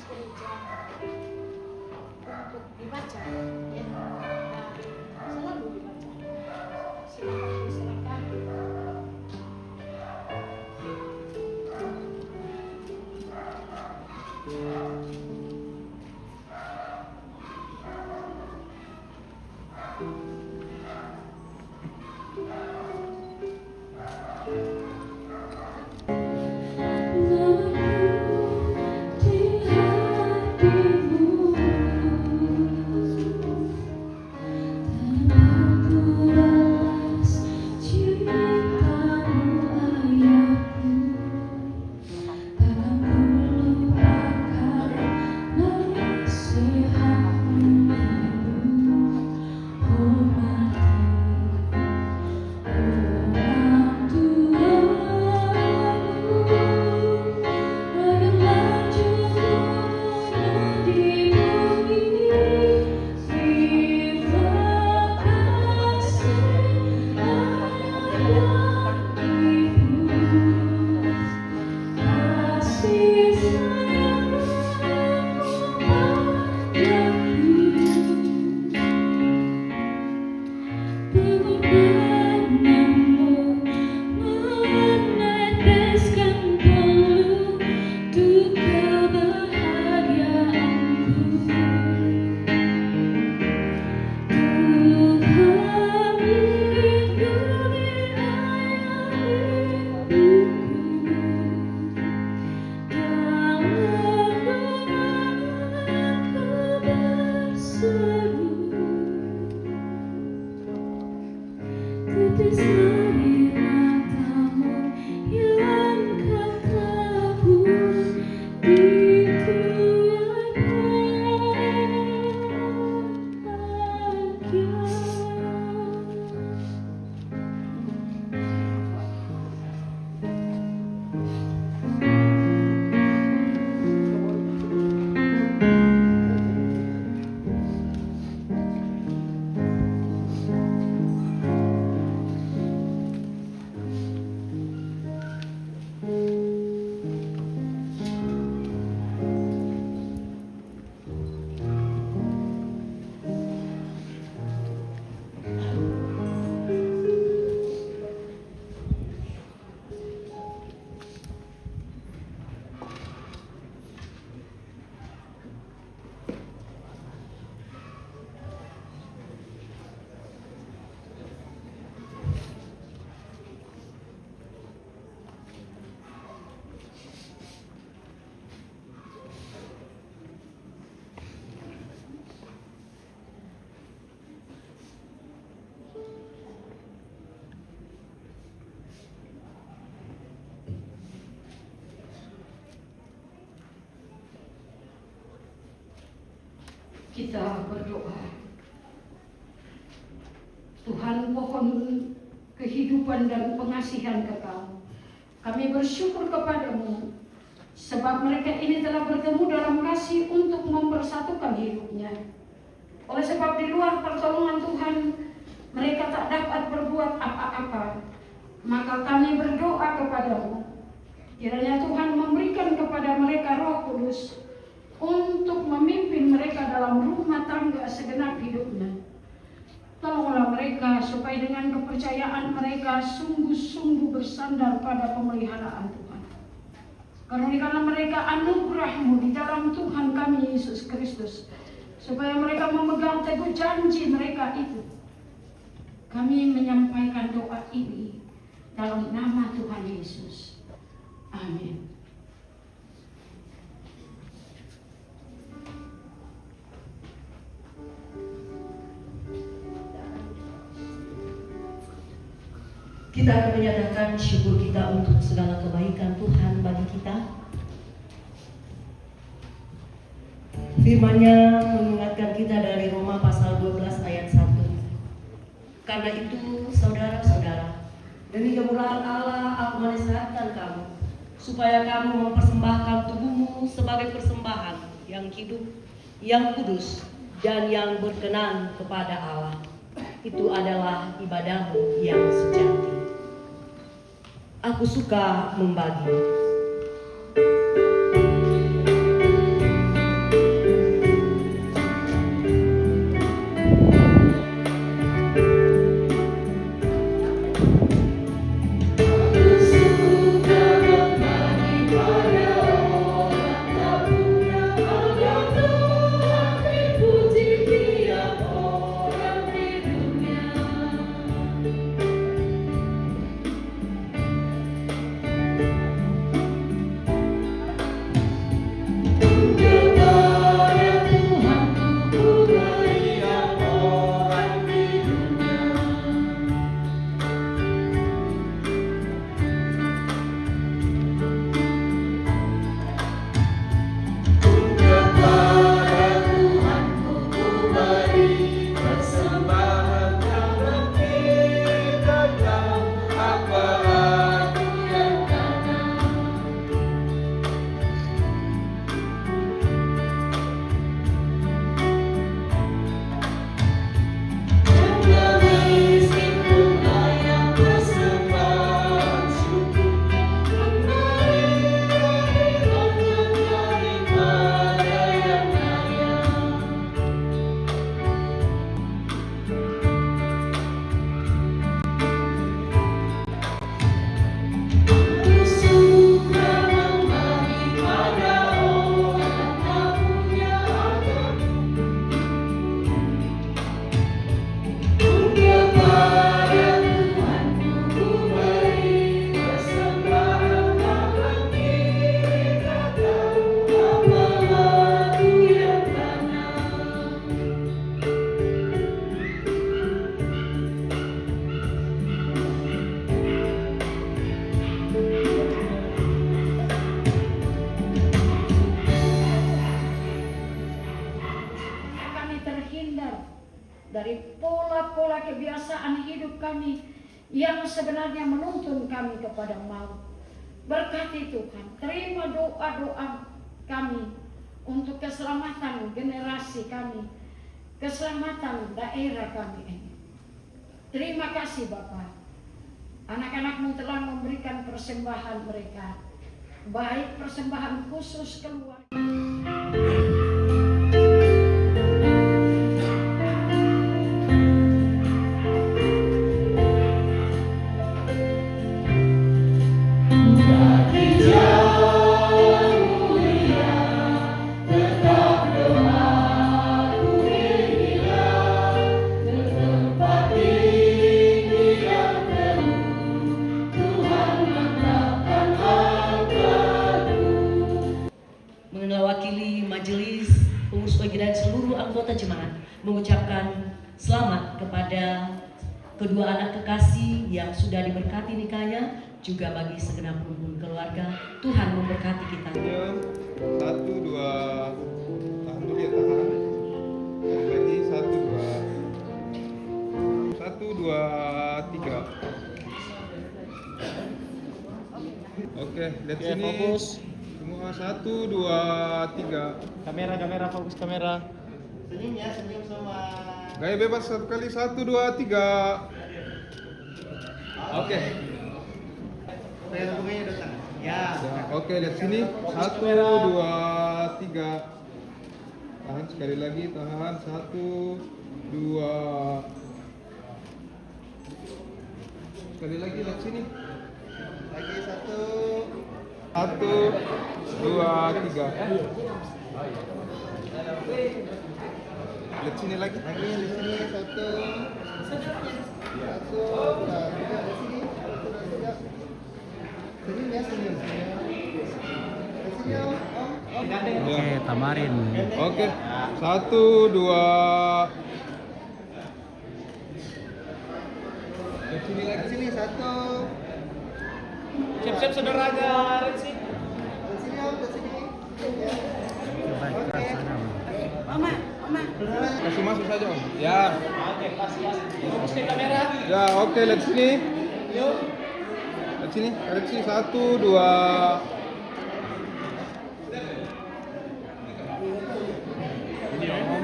gereja untuk dibaca ya. Nah, selalu dibaca. Silakan disilakan. Kita berdoa. Tuhan, pohon kehidupan dan pengasihan Kekal, kami bersyukur kepadamu sebab mereka ini telah bertemu dalam kasih untuk mempersatukan hidupnya. Oleh sebab di luar pertolongan Tuhan mereka tak dapat berbuat apa-apa, maka kami berdoa kepadamu, kiranya Tuhan memberikan kepada mereka Roh Kudus untuk memimpin mereka dalam rumah tangga segenap hidupnya. Tolonglah mereka supaya dengan kepercayaan mereka sungguh-sungguh bersandar pada pemeliharaan Tuhan. Karunikanlah mereka anugerah-Mu di dalam Tuhan kami Yesus Kristus, supaya mereka memegang teguh janji mereka itu. Kami menyampaikan doa ini dalam nama Tuhan Yesus. Amin. Kita akan menyatakan syukur kita untuk segala kebaikan Tuhan bagi kita. Firman-Nya mengingatkan kita dari Roma pasal 12 ayat 1. Karena itu, saudara-saudara, demi kemurahan Allah aku menasihatkan kamu, supaya kamu mempersembahkan tubuhmu sebagai persembahan yang hidup, yang kudus, dan yang berkenan kepada Allah. Itu adalah ibadahmu yang sejati. Aku suka membagi. hidup kami yang sebenarnya menuntun kami kepada maut. Berkati Tuhan, terima doa-doa kami untuk keselamatan generasi kami, keselamatan daerah kami ini. Terima kasih Bapa. Anak-anak-Mu telah memberikan persembahan mereka, baik persembahan khusus keluarga. Mewakili majelis pengurus pagi dan seluruh anggota jemaat mengucapkan selamat kepada kedua anak kekasih yang sudah diberkati nikahnya, juga bagi segenap rukun keluarga. Tuhan memberkati kita. 1, 2, tahan dulu ya, tahan. Lagi 1, 2, 3. Oke, lihat sini. Fokus. Semua 1, 2, 3. Kamera, fokus kamera. Senyum ya, senyum semua. Gaya bebas satu kali, 1, 2, 3. Oke. Saya bunyinya datang. Ya. Oke, lihat sini. 1, 2, 3. Tahan sekali lagi, tahan. 1, 2. Sekali lagi, lihat sini. Lagi 1. 1, 2, 3. Lihat sini lagi. Lagi di sini 1. 1, 2, 3 di sini. 1, 2, 3. Senyum ya, senyum. Senyum. Oke, tamarin. Oke. 1, 2. Lihat sini lagi. Sini 1. Siap-siap saudara agar sih. Senyum ke sini. Ya. Oke. Kasih masuk saja, Om. Ya. Oke, kasih. Fokus ke kamera. Ya, oke, lihat sini. Yuk. Lihat sini. Lihat sini. 1, 2.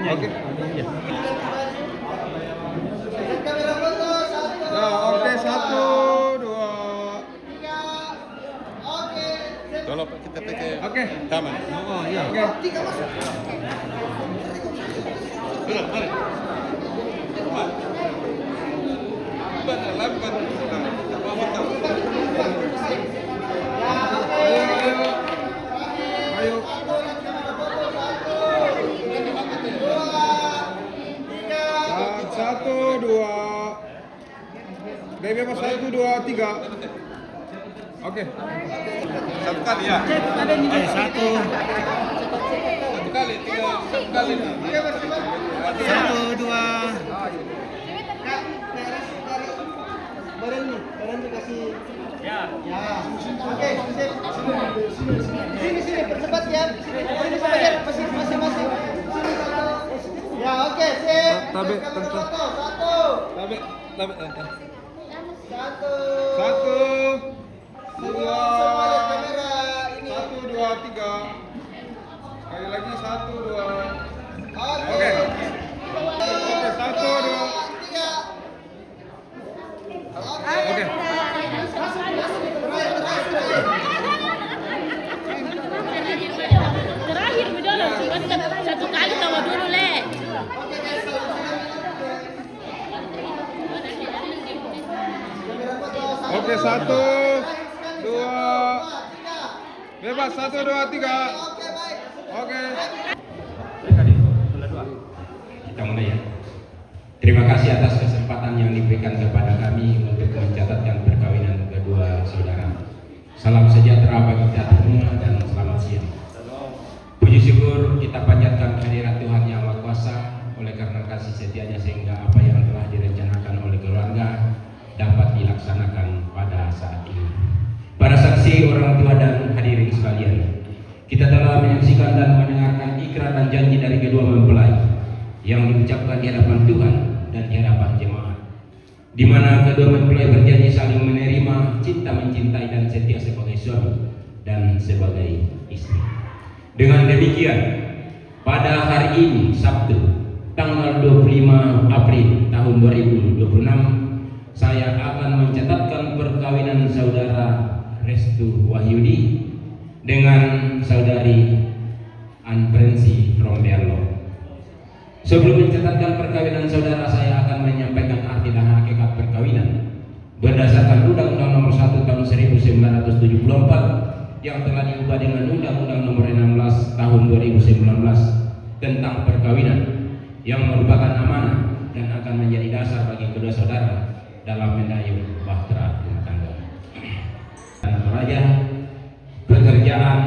Oke. Kamera foto 1. Ya, oke, 1, 2. 3. Oke. Tolong kita pakai Oke. taman. Oh, iya. Oke. 3 masuk. Mari. Lambat. Ayo. Satu, dua. Gaya bebas 1, 2, 3. Oke. Satu kali ya. Satu. Satu kali, satu kali. 1, 2. Barang dikasih. Ya. Oke, sini percepat ya. Sini masing-masing. Sini 1. Ya, oke, sip. Tabe, Kamera tentu. foto 1. Tabe. 1. 1, 2. Semua lihat kamera ini. 1, 2, 3. Sekali lagi 1, 2. Oke. Oke, 1, 2. 3. Oke. Terakhir bedolo, satu kali tawa dulu le. Oke, guys. Kamera foto 1. Oke, 1, 2. 3. Bebas 1, 2, 3. Oke, baik. Oke. Kita mulai ya. Terima kasih atas kesempatan yang diberikan kepada kami untuk mencatatkan perkawinan kedua saudara. Salam sejahtera bagi kita semua dan selamat siang. Puji syukur kita panjatkan kehadirat Tuhan Yang Maha Kuasa oleh karena kasih setianya sehingga apa yang telah direncanakan oleh keluarga dapat dilaksanakan pada saat ini. Para saksi, orang tua dan hadirin sekalian, kita telah menyaksikan dan mendengarkan ikrar dan janji dari kedua mempelai yang diucapkan di hadapan Tuhan dan di hadapan jemaat. di mana kedua mempelai berjanji saling menerima, cinta mencintai dan setia sebagai suami dan sebagai istri. Dengan demikian, pada hari ini Sabtu tanggal 25 April tahun 2026 saya akan mencatatkan perkawinan saudara Restu Wahyudi dengan saudari Anprensi Rombiarlo. Sebelum mencatatkan perkawinan saudara, saya akan menyampaikan arti dan hakikat perkawinan berdasarkan Undang-Undang Nomor 1 Tahun 1974 yang telah diubah dengan Undang-Undang Nomor 16 Tahun 2019 tentang perkawinan, yang merupakan amanah dan akan menjadi dasar bagi kedua saudara dalam mendayung bahtera rumah tangga. Dan Toraja, pekerjaan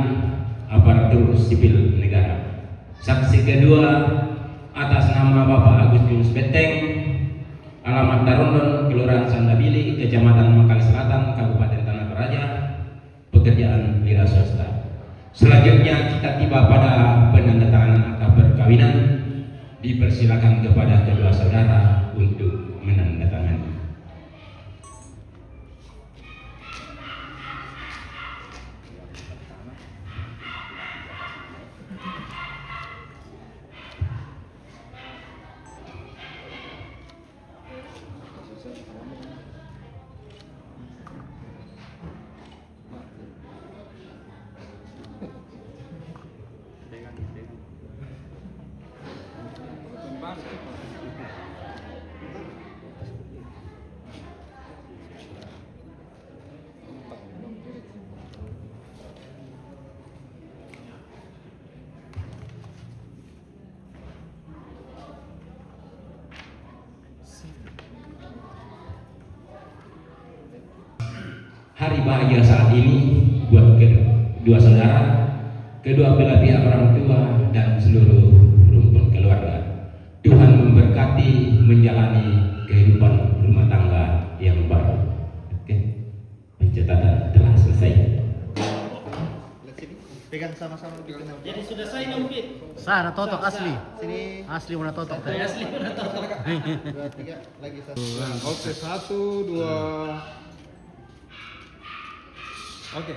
aparatur sipil negara. Saksi kedua atas nama Bapak Agustinus Beteng, alamat Tarondon, Kelurahan Sandabili, Kecamatan Mangkali Selatan, Kabupaten Tanah Toraja, pekerjaan wira swasta. Selanjutnya kita tiba pada penandatanganan akta perkawinan. Dipersilakan kepada kedua saudara untuk menandatangani. Hari bahagia saat ini buat kedua saudara, kedua belah pihak orang tua dan seluruh rumpun keluarga. Tuhan memberkati menjalani kehidupan rumah tangga yang baru. Oke, pencatatan telah selesai. Pegang sama-sama bikin. Jadi sudah saya nampit. Sana totok asli. Sini asli mana totok tadi? Asli udah tahu. 2, 3 lagi satu. Oke, 1, 2. Oke.